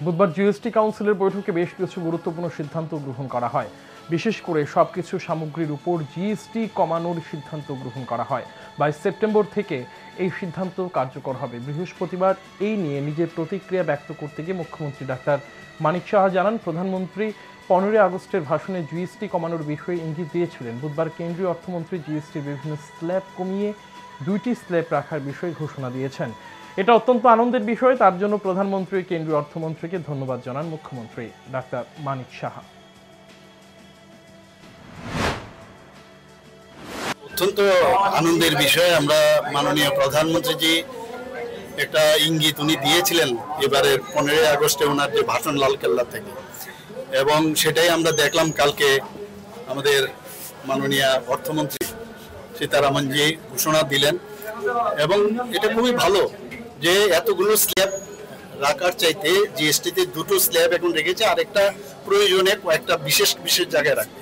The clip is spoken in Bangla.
বুধবার জিএসটি কাউন্সিলের বৈঠকে বেশ কিছু গুরুত্বপূর্ণ সিদ্ধান্ত গ্রহণ করা হয়। বিশেষ করে সবকিছু সামগ্রীর উপর জিএসটি কমানোর সিদ্ধান্ত গ্রহণ করা হয়। 22 সেপ্টেম্বর থেকে এই সিদ্ধান্ত কার্যকর হবে। বৃহস্পতিবার এই নিয়ে নিজের প্রতিক্রিয়া ব্যক্ত করতে গিয়ে মুখ্যমন্ত্রী ডাক্তার মানিক সাহা জানান, প্রধানমন্ত্রী 15 আগস্টের ভাষণে জিএসটি কমানোর বিষয়ে ইঙ্গিত দিয়েছিলেন। বুধবার কেন্দ্রীয় অর্থমন্ত্রী জিএসটির বিভিন্ন স্ল্যাব কমিয়ে 2টি স্ল্যাব রাখার বিষয়ে ঘোষণা দিয়েছেন। এটা অত্যন্ত আনন্দের বিষয়। তার জন্য প্রধানমন্ত্রী কেন্দ্রীয় অর্থমন্ত্রীকে ধন্যবাদ জানান মুখ্যমন্ত্রী ডাক্তার মানিক সাহা। অত্যন্ত আনন্দের বিষয়। আমরা মাননীয় প্রধানমন্ত্রীজি একটা ইঙ্গিত উনি দিয়েছিলেন এবারের 15 আগস্টে ওনার যে ভাষণ লালকেল্লা থেকে, এবং সেটাই আমরা দেখলাম কালকে আমাদের মাননীয় অর্থমন্ত্রী সীতারামনজি ঘোষণা দিলেন। এবং এটা খুবই ভালো যে এতগুলো স্ল্যাব রাখার চাইতে জিএসটিতে 2টো স্ল্যাব এখন রেখেছে, আর একটা প্রয়োজনে কয়েকটা বিশেষ বিশেষ জায়গায় রাখবে।